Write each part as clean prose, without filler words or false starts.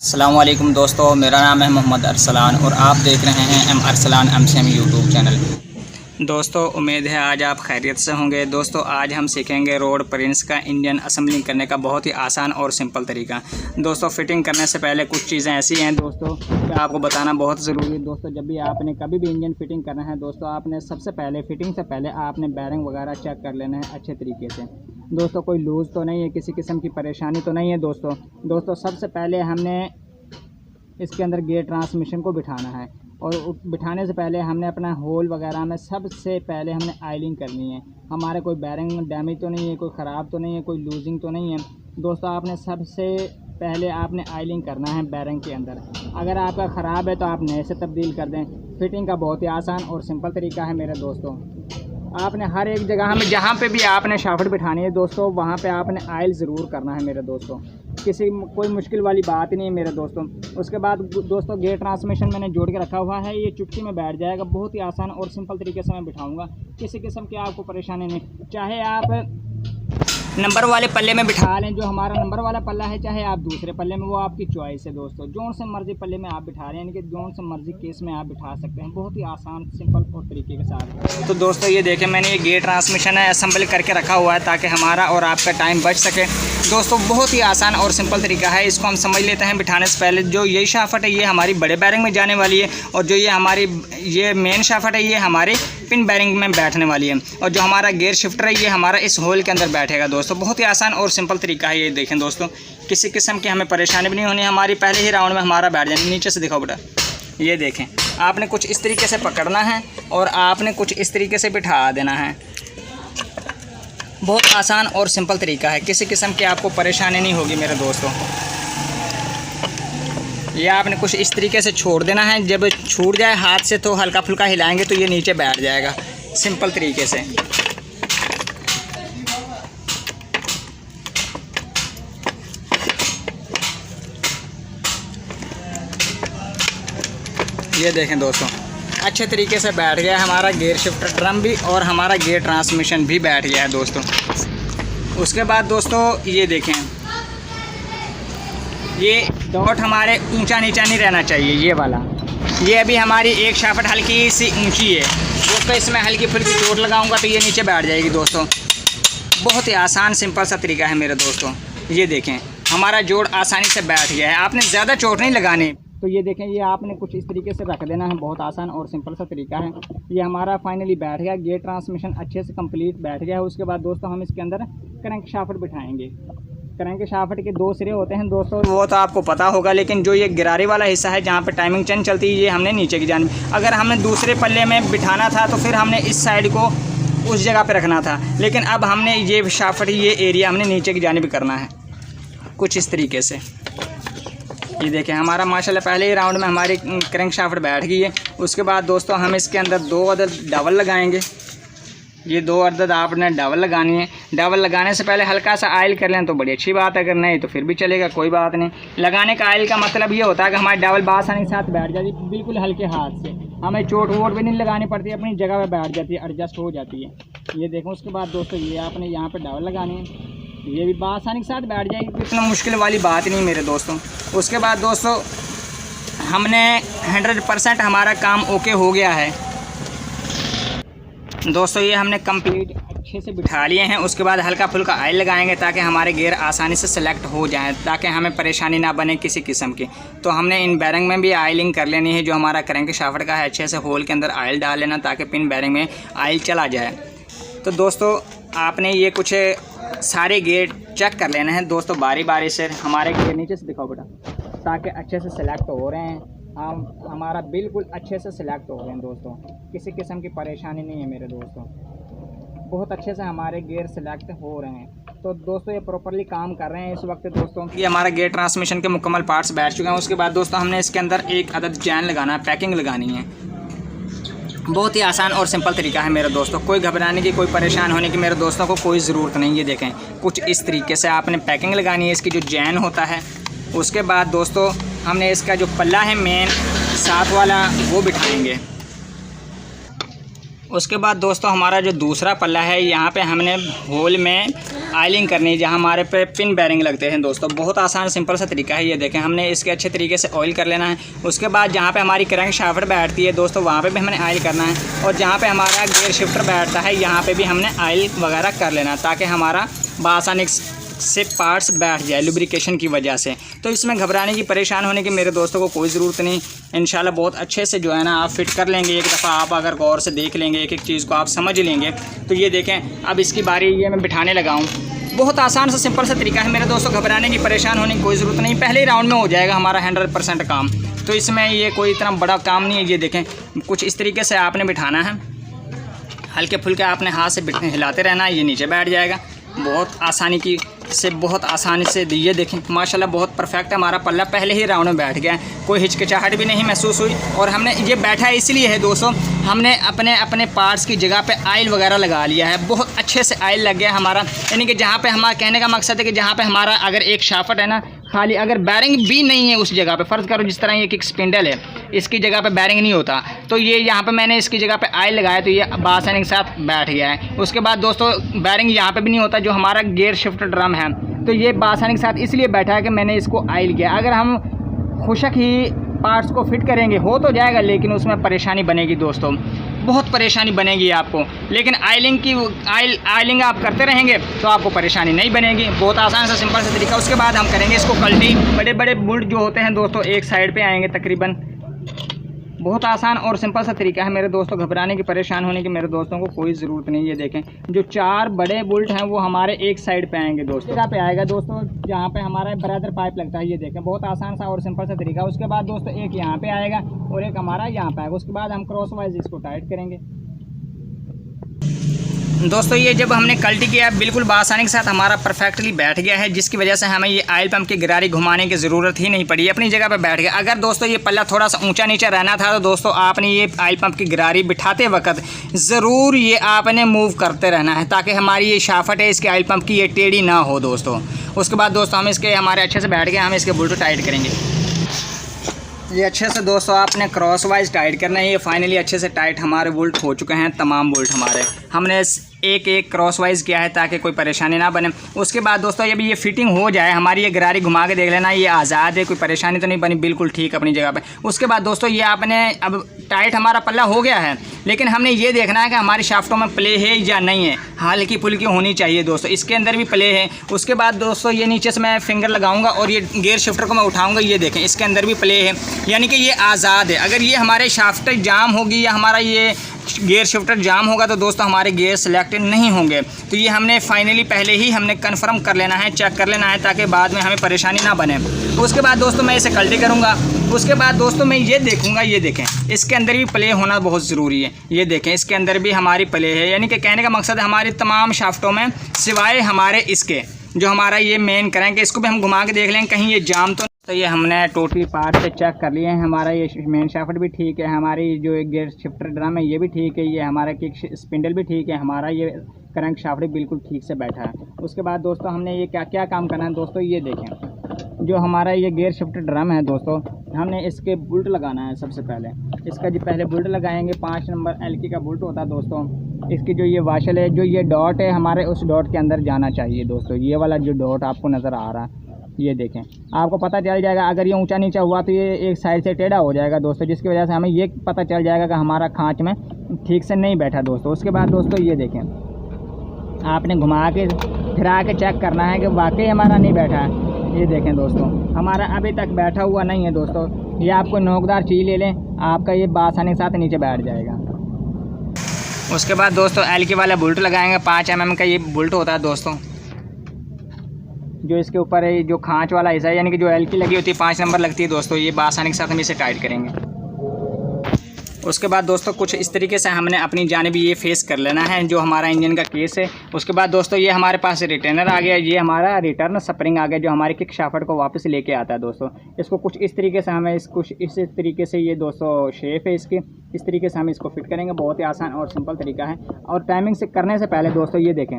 अस्सलामुअलैकुम दोस्तों, मेरा नाम है मोहम्मद अरसलान और आप देख रहे हैं M Arsalan MCM YouTube channel. दोस्तों, उम्मीद है आज आप खैरियत से होंगे। दोस्तों, आज हम सीखेंगे रोड प्रिंट्स का इंजन असेंबलिंग करने का बहुत ही आसान और सिंपल तरीका। दोस्तों, फिटिंग करने से पहले कुछ चीज़ें ऐसी हैं दोस्तों कि आपको बताना बहुत ज़रूरी है। दोस्तों, जब भी आपने कभी भी इंजन फिटिंग करना है दोस्तों, आपने सबसे पहले फिटिंग से पहले आपने बैरिंग वगैरह चेक कर लेना है अच्छे तरीके से। दोस्तों, कोई लूज़ तो नहीं है, किसी किस्म की परेशानी तो नहीं है। दोस्तों सबसे पहले हमने इसके अंदर गियर ट्रांसमिशन को बिठाना है और बिठाने से पहले हमने अपना होल वगैरह में सबसे पहले हमने आयलिंग करनी है। हमारे कोई बैरिंग डैमेज तो नहीं है, कोई ख़राब तो नहीं है, कोई लूजिंग तो नहीं है। दोस्तों, आपने सबसे पहले आपने आयलिंग करना है बैरिंग के अंदर। अगर आपका ख़राब है तो आप नए से तब्दील कर दें। फिटिंग का बहुत ही आसान और सिंपल तरीका है मेरे दोस्तों। आपने हर एक जगह में जहाँ पे भी आपने शाफ्ट बिठानी है दोस्तों, वहाँ पे आपने आयल ज़रूर करना है मेरे दोस्तों। कोई मुश्किल वाली बात नहीं है मेरे दोस्तों। उसके बाद दोस्तों, गियर ट्रांसमिशन मैंने जोड़ के रखा हुआ है, ये चुटकी में बैठ जाएगा। बहुत ही आसान और सिंपल तरीके से मैं बिठाऊंगा, किसी किस्म की आपको परेशानी नहीं। चाहे आप नंबर वाले पल्ले में बिठा लें, जो हमारा नंबर वाला पल्ला है, चाहे आप दूसरे पल्ले में, वो आपकी चॉइस है दोस्तों। जोन से मर्जी पल्ले में आप बिठा रहे हैं, यानी कि जोन से मर्जी केस में आप बिठा सकते हैं, बहुत ही आसान सिंपल और तरीके के साथ। तो दोस्तों, ये देखें, मैंने ये गियर ट्रांसमिशन है असेंबल करके रखा हुआ है ताकि हमारा और आपका टाइम बच सके। दोस्तों, बहुत ही आसान और सिंपल तरीका है, इसको हम समझ लेते हैं। बिठाने से पहले जो यही शाफ्ट है ये हमारी बड़े बैरिंग में जाने वाली है, और जो ये हमारी ये मेन शाफ्ट है ये हमारे पिन बैरिंग में बैठने वाली है, और जो हमारा गियर शिफ्टर है ये हमारा इस होल के अंदर बैठेगा। दोस्तों, बहुत ही आसान और सिंपल तरीका है। ये देखें दोस्तों, किसी किस्म की हमें परेशानी भी नहीं होनी, हमारी पहले ही राउंड में हमारा बैठ जाए। नीचे से दिखाओ बेटा, ये देखें, आपने कुछ इस तरीके से पकड़ना है और आपने कुछ इस तरीके से बिठा देना है। बहुत आसान और सिंपल तरीका है, किसी किस्म की आपको परेशानी नहीं होगी मेरे दोस्तों। ये आपने कुछ इस तरीके से छोड़ देना है, जब छूट जाए हाथ से तो हल्का फुल्का हिलाएंगे तो ये नीचे बैठ जाएगा सिंपल तरीके से। ये देखें दोस्तों, अच्छे तरीके से बैठ गया हमारा गियर शिफ्टर ड्रम भी, और हमारा गियर ट्रांसमिशन भी बैठ गया है दोस्तों। उसके बाद दोस्तों, ये देखें, ये डॉट हमारे ऊंचा नीचा नहीं रहना चाहिए, ये वाला। ये अभी हमारी एक शाफ्ट हल्की सी ऊंची है दोस्तों, इसमें हल्की फुल्की चोट लगाऊंगा तो ये नीचे बैठ जाएगी दोस्तों। बहुत ही आसान सिंपल सा तरीका है मेरे दोस्तों। ये देखें, हमारा जोड़ आसानी से बैठ गया है, आपने ज़्यादा चोट नहीं लगानी। तो ये देखें, ये आपने कुछ इस तरीके से रख देना है, बहुत आसान और सिंपल सा तरीका है। ये हमारा फाइनली बैठ गया, गियर ट्रांसमिशन अच्छे से कंप्लीट बैठ गया है। उसके बाद दोस्तों, हम इसके अंदर क्रैंक शाफ्ट बिठाएंगे। क्रैंक शाफ्ट के दो सिरे होते हैं दोस्तों, वो तो आपको पता होगा, लेकिन जो ये गिरारी वाला हिस्सा है जहाँ पे टाइमिंग चेन चलती है, ये हमने नीचे की जान। अगर हमें दूसरे पल्ले में बिठाना था तो फिर हमने इस साइड को उस जगह पे रखना था, लेकिन अब हमने ये शाफ्ट ये एरिया हमने नीचे की जानिब करना है कुछ इस तरीके से। ये देखें, हमारा माशाल्लाह पहले ही राउंड में हमारी क्रैंक शाफ्ट बैठ गई है। उसके बाद दोस्तों, हम इसके अंदर 2 अदद डबल लगाएंगे। ये 2 अदद आपने डबल लगानी है। डबल लगाने से पहले हल्का सा आयल कर लें तो बड़ी अच्छी बात है, अगर नहीं तो फिर भी चलेगा, कोई बात नहीं। लगाने का आयल का मतलब ये होता है कि हमारी डबल बासानी के साथ बैठ जाती है, बिल्कुल हल्के हाथ से, हमें चोट वोट भी नहीं लगानी पड़ती, अपनी जगह पर बैठ जाती है, एडजस्ट हो जाती है। ये देखो, उसके बाद दोस्तों, ये आपने यहाँ पर डबल लगानी है, ये भी बासानी के साथ बैठ जाएगी, इतना मुश्किल वाली बात नहीं मेरे दोस्तों। उसके बाद दोस्तों, हमने 100% हमारा काम ओके हो गया है दोस्तों। ये हमने कंप्लीट अच्छे से बिठा लिए हैं। उसके बाद हल्का फुल्का आयल लगाएंगे ताकि हमारे गियर आसानी से सेलेक्ट हो जाएं, ताकि हमें परेशानी ना बने किसी किस्म की। तो हमने इन बैरिंग में भी आयलिंग कर लेनी है, जो हमारा क्रैंक शाफ्ट का है, अच्छे से होल के अंदर आयल डाल लेना ताकि पिन बैरिंग में आयल चला जाए। तो दोस्तों, आपने ये कुछ सारे गियर चेक कर लेना है दोस्तों, बारी बारी से। हमारे गियर नीचे से दिखाओ बेटा, ताकि अच्छे से सिलेक्ट हो रहे हैं, हमारा बिल्कुल अच्छे से सिलेक्ट हो रहे हैं दोस्तों, किसी किस्म की परेशानी नहीं है मेरे दोस्तों। बहुत अच्छे से हमारे गियर सिलेक्ट हो रहे हैं। तो दोस्तों, ये प्रॉपरली काम कर रहे हैं इस वक्त दोस्तों। ये हमारा गियर ट्रांसमिशन के मुकम्मल पार्ट्स बैठ चुके हैं। उसके बाद दोस्तों, हमने इसके अंदर 1 अदद चैन लगाना है, पैकिंग लगानी है। बहुत ही आसान और सिंपल तरीका है मेरे दोस्तों, कोई घबराने की, कोई परेशान होने की मेरे दोस्तों को कोई ज़रूरत नहीं। ये देखें, कुछ इस तरीके से आपने पैकिंग लगानी है, इसकी जो चैन होता है। उसके बाद दोस्तों, हमने इसका जो पल्ला है मेन साथ वाला वो बिठाएंगे। उसके बाद दोस्तों हमारा जो दूसरा पल्ला है, यहाँ पे हमने होल में आयलिंग करनी है जहाँ हमारे पे पिन बेरिंग लगते हैं दोस्तों। बहुत आसान सिंपल सा तरीका है। ये देखें, हमने इसके अच्छे तरीके से ऑयल कर लेना है। उसके बाद जहाँ पे हमारी क्रैंक शाफ्ट बैठती है दोस्तों, वहाँ पे भी हमने ऑयल करना है। और जहाँ पे हमारा गियर शिफ्टर बैठता है, यहाँ पे भी हमने ऑयल वगैरह कर लेना है, ताकि हमारा बासानी से पार्ट्स बैठ जाए लुब्रिकेशन की वजह से। तो इसमें घबराने की, परेशान होने की मेरे दोस्तों को कोई ज़रूरत नहीं। इंशाल्लाह बहुत अच्छे से जो है ना आप फिट कर लेंगे। एक दफ़ा आप अगर गौर से देख लेंगे, एक एक चीज़ को आप समझ लेंगे। तो ये देखें, अब इसकी बारी ये मैं बिठाने लगा हूँ। बहुत आसान सा सिंपल सा तरीका है मेरे दोस्तों। घबराने की, परेशान होने की कोई ज़रूरत नहीं। पहले ही राउंड में हो जाएगा हमारा 100% काम। तो इसमें ये कोई इतना बड़ा काम नहीं है। ये देखें, कुछ इस तरीके से आपने बिठाना है, हल्के फुल्के आपने हाथ से हिलाते रहना है, ये नीचे बैठ जाएगा। बहुत आसानी की से, बहुत आसानी से। ये देखें माशाल्लाह बहुत परफेक्ट है हमारा पल्ला, पहले ही राउंड में बैठ गया है। कोई हिचकिचाहट भी नहीं महसूस हुई। और हमने ये बैठा है इसलिए है दोस्तों, हमने अपने अपने पार्ट्स की जगह पे आयल वगैरह लगा लिया है। बहुत अच्छे से आयल लग गया हमारा। यानी कि जहाँ पे हमारा कहने का मकसद है कि जहाँ पे हमारा अगर एक शाफ्ट है ना खाली, अगर बैरिंग भी नहीं है उस जगह पे, फ़र्ज़ करो जिस तरह ये किक स्पिंडल है, इसकी जगह पे बैरिंग नहीं होता, तो ये यहाँ पे मैंने इसकी जगह पे आयल लगाया तो ये बासानी के साथ बैठ गया है। उसके बाद दोस्तों बैरिंग यहाँ पे भी नहीं होता, जो हमारा गियर शिफ्ट ड्रम है, तो ये बासानी के साथ इसलिए बैठा है कि मैंने इसको आयल किया। अगर हम खुशक ही पार्ट्स को फिट करेंगे हो तो जाएगा, लेकिन उसमें परेशानी बनेगी दोस्तों, बहुत परेशानी बनेगी आपको। लेकिन आयलिंग आप करते रहेंगे तो आपको परेशानी नहीं बनेगी। बहुत आसान सा सिंपल सा तरीका। उसके बाद हम करेंगे इसको कल्टी। बड़े बड़े बोल्ट जो होते हैं दोस्तों एक साइड पे आएंगे तकरीबन। बहुत आसान और सिंपल सा तरीका है मेरे दोस्तों। घबराने की, परेशान होने की मेरे दोस्तों को कोई ज़रूरत नहीं। ये देखें, जो 4 बड़े बोल्ट हैं वो हमारे एक साइड पे आएंगे दोस्तों। जगह पे आएगा दोस्तों जहाँ पे हमारा ब्रदर पाइप लगता है। ये देखें, बहुत आसान सा और सिंपल सा तरीका। उसके बाद दोस्तों एक यहाँ पे आएगा और एक हमारा यहाँ पे आएगा। उसके बाद हम क्रॉस वाइज इसको टाइट करेंगे दोस्तों। ये जब हमने कल्टी किया बिल्कुल बासानी के साथ हमारा परफेक्टली बैठ गया है, जिसकी वजह से हमें ये आयल पंप की गरारी घुमाने की ज़रूरत ही नहीं पड़ी, अपनी जगह पे बैठ गया। अगर दोस्तों ये पल्ला थोड़ा सा ऊंचा नीचे रहना था तो दोस्तों आपने ये आयल पंप की गरारी बिठाते वक्त ज़रूर ये आपने मूव करते रहना है, ताकि हमारी ये शाफ्ट है इसके आयल पंप की ये टेढ़ी ना हो दोस्तों। उसके बाद दोस्तों हम इसके हमारे अच्छे से बैठ गए, हम इसके बोल्ट टाइट करेंगे। ये अच्छे से दोस्तों आपने क्रॉस वाइज टाइट करना है। ये फाइनली अच्छे से टाइट हमारे बोल्ट हो चुके हैं, तमाम बोल्ट हमारे। हमने एक एक क्रॉस वाइज किया है ताकि कोई परेशानी ना बने। उसके बाद दोस्तों जब ये फिटिंग हो जाए हमारी, ये गरारी घुमा के देख लेना, ये आज़ाद है, कोई परेशानी तो नहीं बनी, बिल्कुल ठीक अपनी जगह पे। उसके बाद दोस्तों ये आपने अब टाइट हमारा पल्ला हो गया है, लेकिन हमने ये देखना है कि हमारी शाफ्टों में प्ले है या नहीं है। हल्की फुल्की होनी चाहिए दोस्तों, इसके अंदर भी प्ले है। उसके बाद दोस्तों ये नीचे से मैं फिंगर लगाऊंगा और ये गियर शिफ्टर को मैं उठाऊंगा। ये देखें, इसके अंदर भी प्ले है, यानी कि ये आज़ाद है। अगर ये हमारे शाफ्ट जाम होगी या हमारा ये गियर शिफ्टर जाम होगा तो दोस्तों हमारे गियर सिलेक्टेड नहीं होंगे। तो ये हमने फाइनली पहले ही हमने कंफर्म कर लेना है, चेक कर लेना है, ताकि बाद में हमें परेशानी ना बने। उसके बाद दोस्तों मैं इसे कल्टी करूँगा। उसके बाद दोस्तों मैं ये देखूँगा, ये देखें इसके अंदर भी प्ले होना बहुत ज़रूरी है। ये देखें इसके अंदर भी हमारी प्ले है, यानी कि कहने का मकसद है हमारी तमाम शाफ्टों में सिवाय हमारे इसके जो हमारा ये मेन करेंगे, इसको भी हम घुमा के देख लें कहीं ये जाम तो ये हमने टोटली पार्ट से चेक कर लिए हैं। हमारा ये मेन शाफ्ट भी ठीक है, हमारी जो गियर शिफ्टर ड्रम है ये भी ठीक है, ये हमारा किक स्पिंडल भी ठीक है, हमारा ये क्रैंक शाफ्ट भी बिल्कुल ठीक से बैठा है। उसके बाद दोस्तों हमने ये क्या क्या काम करना है दोस्तों, ये देखें जो हमारा ये गियर शिफ्टर ड्रम है दोस्तों, हमने इसके बुल्ट लगाना है। सबसे पहले इसका जो पहले बुल्ट लगाएंगे, 5 नंबर एलकी का बुल्ट होता है दोस्तों। इसकी जो ये वाशल है, जो ये डॉट है हमारे उस डॉट के अंदर जाना चाहिए दोस्तों। ये वाला जो डॉट आपको नज़र आ रहा है, ये देखें, आपको पता चल जाएगा। अगर ये ऊंचा नीचा हुआ तो ये एक साइड से टेढ़ा हो जाएगा दोस्तों, जिसकी वजह से हमें ये पता चल जाएगा कि हमारा खांच में ठीक से नहीं बैठा दोस्तों। उसके बाद दोस्तों ये देखें, आपने घुमा के फिरा के चेक करना है कि वाकई हमारा नहीं बैठा है। ये देखें दोस्तों, हमारा अभी तक बैठा हुआ नहीं है दोस्तों। ये आपको नोकदार चीज़ ले लें, आपका ये बासानी के साथ नीचे बैठ जाएगा। उसके बाद दोस्तों एलकी वाला बुल्ट लगाएंगे। 5 mm का ये बुल्ट होता है दोस्तों, जो इसके ऊपर है जो खांच वाला हिस्सा है, यानी कि जो एलकी लगी होती है 5 नंबर लगती है दोस्तों। ये बासानी के साथ हम इसे टाइट करेंगे। उसके बाद दोस्तों कुछ इस तरीके से हमने अपनी जानिब ये फेस कर लेना है जो हमारा इंजन का केस है। उसके बाद दोस्तों ये हमारे पास रिटर्नर आ गया, ये हमारा रिटर्न स्प्रिंग आ गया जो हमारी किक शाफ्ट को वापस लेके आता है दोस्तों। इसको कुछ इस तरीके से हमें कुछ इस तरीके से ये दोस्तों शेप है इसकी, इस तरीके से हम इसको फिट करेंगे। बहुत ही आसान और सिंपल तरीका है। और टाइमिंग से करने से पहले दोस्तों ये देखें,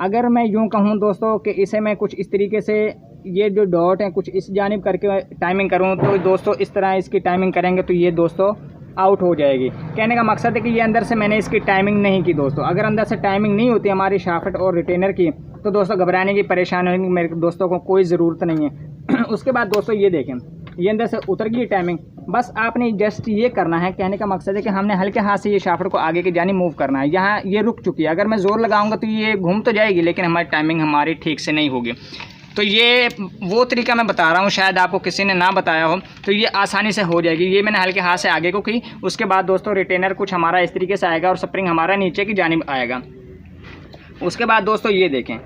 अगर मैं यूँ कहूँ दोस्तों कि इसे मैं कुछ इस तरीके से ये जो डॉट है कुछ इस जानिब करके टाइमिंग करूँ तो दोस्तों इस तरह इसकी टाइमिंग करेंगे तो ये दोस्तों आउट हो जाएगी। कहने का मकसद है कि ये अंदर से मैंने इसकी टाइमिंग नहीं की दोस्तों। अगर अंदर से टाइमिंग नहीं होती हमारी शाफ्ट और रिटेनर की तो दोस्तों घबराने की परेशानी होगी, मेरे दोस्तों को कोई ज़रूरत नहीं है। उसके बाद दोस्तों ये देखें, ये अंदर से उतर गई टाइमिंग। बस आपने जस्ट ये करना है, कहने का मकसद है कि हमने हल्के हाथ से ये शाफ्ट को आगे की जानी मूव करना है। यहाँ ये रुक चुकी है, अगर मैं ज़ोर लगाऊंगा तो ये घूम तो जाएगी लेकिन हमारी टाइमिंग हमारी ठीक से नहीं होगी। तो ये वो तरीका मैं बता रहा हूँ, शायद आपको किसी ने ना बताया हो, तो ये आसानी से हो जाएगी। ये मैंने हल्के हाथ से आगे को की। उसके बाद दोस्तों रिटेनर कुछ हमारा इस तरीके से आएगा और स्प्रिंग हमारा नीचे की जानिब आएगा। उसके बाद दोस्तों ये देखें,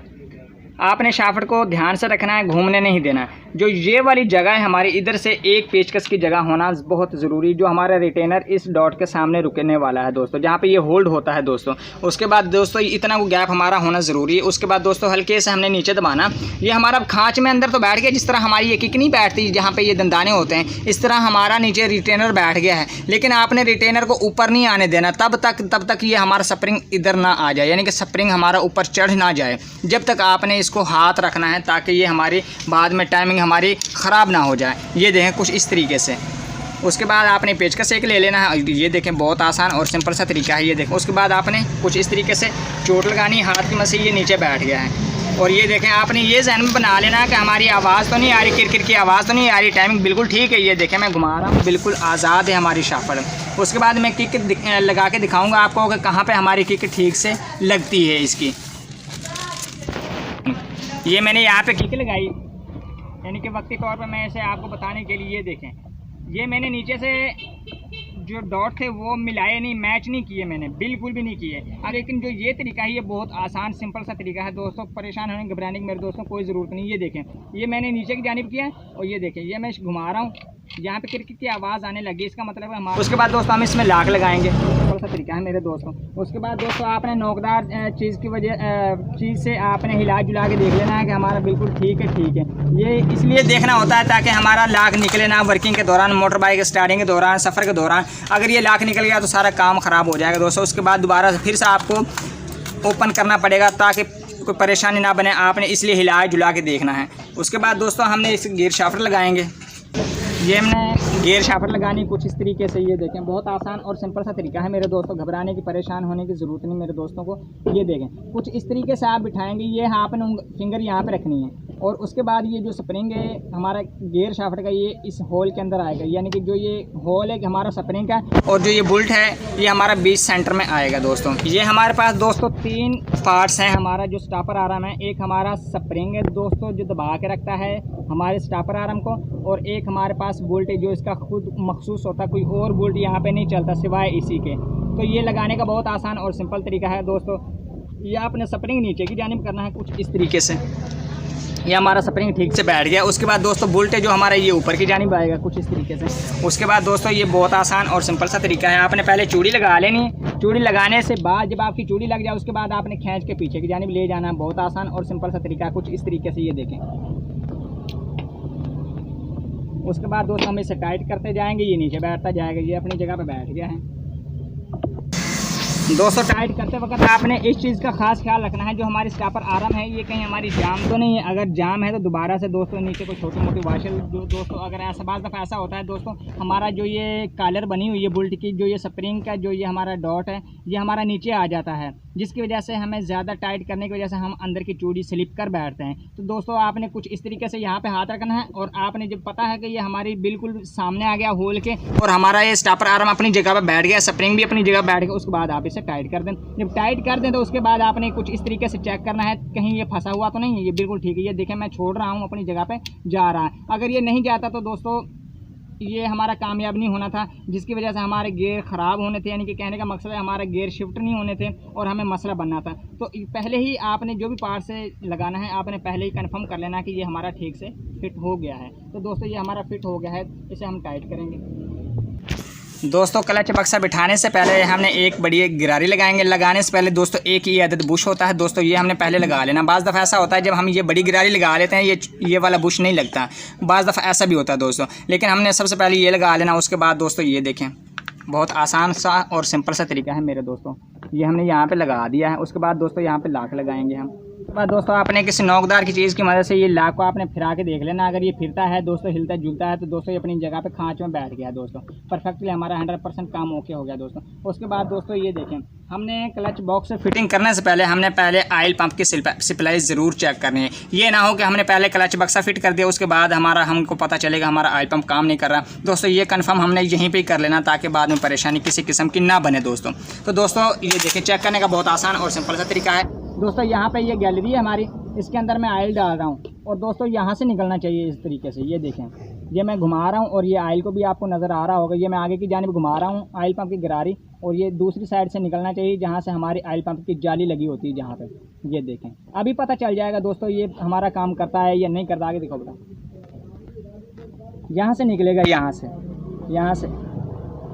आपने शाफ्ट को ध्यान से रखना है, घूमने नहीं देना है। जो ये वाली जगह है हमारी, इधर से एक पेचकस की जगह होना बहुत ज़रूरी, जो हमारा रिटेनर इस डॉट के सामने रुकने वाला है दोस्तों, जहाँ पे ये होल्ड होता है दोस्तों। उसके बाद दोस्तों इतना वो गैप हमारा होना ज़रूरी है। उसके बाद दोस्तों हल्के से हमने नीचे दबाना। ये हमारा खाँच में अंदर तो बैठ गया, जिस तरह हमारी ये किक नहीं बैठती जहाँ पर ये दंदाने होते हैं, इस तरह हमारा नीचे रिटेनर बैठ गया है। लेकिन आपने रिटेनर को ऊपर नहीं आने देना तब तक ये हमारा स्प्रिंग इधर ना आ जाए, यानी कि स्प्रिंग हमारा ऊपर चढ़ ना जाए। जब तक आपने इसको हाथ रखना है ताकि ये हमारी बाद में टाइमिंग हमारी ख़राब ना हो जाए। ये देखें कुछ इस तरीके से। उसके बाद आपने पेचकस एक ले लेना है। ये देखें बहुत आसान और सिंपल सा तरीका है। ये देखें उसके बाद आपने कुछ इस तरीके से चोट लगानी, हाथ की मसी ये नीचे बैठ गया है। और ये देखें आपने ये ज़हन में बना लेना कि हमारी आवाज़ तो नहीं आ रही, किरकिर की आवाज़ तो नहीं आ रही, टाइमिंग बिल्कुल ठीक है। ये देखें मैं घुमा रहा हूँ, बिल्कुल आज़ाद है हमारी शाफ्ट। उसके बाद मैं किक लगा के दिखाऊँगा आपको कि कहाँ पर हमारी किक ठीक से लगती है इसकी। ये मैंने यहाँ पे किक लगाई, यानी कि वक्ती तौर पर मैं इसे आपको बताने के लिए देखें, ये मैंने नीचे से जो डॉट थे वो मिलाए नहीं, मैच नहीं किए, मैंने बिल्कुल भी नहीं किए। लेकिन जो ये तरीका है ये बहुत आसान सिंपल सा तरीका है दोस्तों। परेशान होने घबराने की मेरे दोस्तों कोई ज़रूरत नहीं। ये देखें ये मैंने नीचे की जानिब किया और ये देखें ये मैं घुमा रहा हूँ, यहाँ पे किरकिर की आवाज़ आने लगी, इसका मतलब है हमारा। उसके बाद दोस्तों हम इसमें लाक लगाएंगे, सिंपल सा तरीका है मेरे दोस्तों। उसके बाद दोस्तों आपने नोकदार चीज़ से आपने हिला जुला के देख लेना है कि हमारा बिल्कुल ठीक है। ये इसलिए देखना होता है ताकि हमारा लाक निकले ना वर्किंग के दौरान, मोटर बाइक स्टार्टिंग के दौरान, सफ़र के दौरान। अगर ये लाक निकल गया तो सारा काम ख़राब हो जाएगा दोस्तों। उसके बाद दोबारा फिर से आपको ओपन करना पड़ेगा ताकि कोई परेशानी ना बने, आपने इसलिए हिला जुला के देखना है। उसके बाद दोस्तों हमने इस गियर शाफ्ट लगाएंगे। ये हमने गियर शाफ्ट लगानी कुछ इस तरीके से। ये देखें बहुत आसान और सिंपल सा तरीका है मेरे दोस्तों, घबराने की परेशान होने की ज़रूरत नहीं मेरे दोस्तों को। ये देखें कुछ इस तरीके से आप बिठाएंगे, ये आपने फिंगर यहाँ पे रखनी है और उसके बाद ये जो स्प्रिंग है हमारा गियर शाफ्ट का ये इस होल के अंदर आएगा, यानी कि जो ये होल है हमारा स्प्रिंग का, और जो ये बुल्ट है ये हमारा बीच सेंटर में आएगा दोस्तों। ये हमारे पास दोस्तों 3 पार्ट्स हैं हमारा जो स्टॉपर आर्म है। एक हमारा स्प्रिंग है दोस्तों जो दबा के रखता है हमारे स्टॉपर आर्म को, और एक हमारे पास बुल्ट है जो इसका खुद मखसूस होता है, कोई और बुल्ट यहाँ पे नहीं चलता सिवाय इसी के। तो ये लगाने का बहुत आसान और सिंपल तरीका है दोस्तों। ये आपने स्प्रिंग नीचे की जानिब करना है कुछ इस तरीके से, ये हमारा स्प्रिंग ठीक से बैठ गया। उसके बाद दोस्तों बुल्ट है जो हमारा ये ऊपर की जानिब आएगा कुछ इस तरीके से। उसके बाद दोस्तों ये बहुत आसान और सिंपल सा तरीका है, आपने पहले चूड़ी लगा लेनी है। चूड़ी लगाने से बाद जब आपकी चूड़ी लग जाए उसके बाद आपने खींच के पीछे की जानिब ले जाना है। बहुत आसान और सिंपल सा तरीका है कुछ इस तरीके से। ये देखें उसके बाद दोस्तों हम इसे टाइट करते जाएंगे, ये नीचे बैठता जाएगा, ये अपनी जगह पे बैठ गया है। दोस्तों टाइट करते वक्त आपने इस चीज़ का खास ख्याल रखना है, जो हमारी स्टॉपर आर्म है ये कहीं हमारी जाम तो नहीं है। अगर जाम है तो दोबारा से दोस्तों नीचे कोई छोटी मोटी वाशर जो दोस्तों अगर ऐसा बाज़ दफ़ा ऐसा होता है दोस्तों, हमारा जो ये कॉलर बनी हुई है बुल्ट की, जो ये स्प्रिंग का जो ये हमारा डॉट है ये हमारा नीचे आ जाता है, जिसकी वजह से हमें ज़्यादा टाइट करने की वजह से हम अंदर की चूड़ी स्लिप कर बैठते हैं। तो दोस्तों आपने कुछ इस तरीके से यहाँ पे हाथ रखना है और आपने जब पता है कि ये हमारी बिल्कुल सामने आ गया होल के और हमारा ये स्टॉपर आर्म अपनी जगह पर बैठ गया, स्प्रिंग भी अपनी जगह बैठ गया, उसके बाद आप इसे टाइट कर दें। जब टाइट कर दें तो उसके बाद आपने कुछ इस तरीके से चेक करना है कहीं ये फंसा हुआ तो नहीं है, ये बिल्कुल ठीक है। ये देखें मैं छोड़ रहा हूँ अपनी जगह पे जा रहा है। अगर ये नहीं जाता तो दोस्तों ये हमारा कामयाब नहीं होना था, जिसकी वजह से हमारे गियर ख़राब होने थे, यानी कि कहने का मकसद है हमारे गियर शिफ्ट नहीं होने थे और हमें मसला बनना था। तो पहले ही आपने जो भी पार्ट से लगाना है आपने पहले ही कंफर्म कर लेना कि ये हमारा ठीक से फिट हो गया है। तो दोस्तों ये हमारा फिट हो गया है, इसे हम टाइट करेंगे। दोस्तों क्लच बक्सा बिठाने से पहले हमने एक बड़ी गिरारी लगाएंगे। लगाने से पहले दोस्तों एक ही अदद बुश होता है दोस्तों, ये हमने पहले लगा लेना। बाज़ दफ़ा ऐसा होता है जब हम ये बड़ी गिरारी लगा लेते हैं ये वाला बुश नहीं लगता, बाज़ दफ़ा ऐसा भी होता है दोस्तों, लेकिन हमने सबसे पहले ये लगा लेना। उसके बाद दोस्तों ये देखें बहुत आसान सा और सिंपल सा तरीका है मेरे दोस्तों, ये हमने यहाँ पर लगा दिया है। उसके बाद दोस्तों यहाँ पर लाक लगाएंगे हम। उसके बाद दोस्तों आपने किसी नोकदार की चीज़ की मदद से ये लाक को आपने फिरा के देख लेना। अगर ये फिरता है दोस्तों, हिलता जुलता है, तो दोस्तों ये अपनी जगह पे खांच में बैठ गया दोस्तों। परफेक्टली हमारा 100% काम ओके हो गया दोस्तों। उसके बाद दोस्तों ये देखें, हमने क्लच बॉक्स फिटिंग करने से पहले हमने ऑयल पंप की सप्लाई ज़रूर चेक करनी है। ये ना हो कि हमने पहले क्लच बक्सा फिट कर दिया, उसके बाद हमको पता चलेगा हमारा ऑयल पंप काम नहीं कर रहा। दोस्तों ये कंफर्म हमने यहीं पे ही कर लेना, ताकि बाद में परेशानी किसी किस्म की ना बने दोस्तों। तो दोस्तों ये देखें, चेक करने का बहुत आसान और सिंपल सा तरीका है दोस्तों। यहाँ पे ये गैलरी है हमारी, इसके अंदर मैं ऑयल डाल रहा हूँ और दोस्तों यहाँ से निकलना चाहिए इस तरीके से। ये देखें, ये मैं घुमा रहा हूँ और ये ऑयल को भी आपको नज़र आ रहा होगा। ये मैं आगे की जानिब घुमा रहा हूँ ऑयल पंप की गरारी, और ये दूसरी साइड से निकलना चाहिए जहाँ से हमारी ऑयल पंप की जाली लगी होती है जहाँ पे। ये देखें, अभी पता चल जाएगा दोस्तों ये हमारा काम करता है या नहीं करता। आगे देखो बेटा, यहाँ से निकलेगा, यहाँ से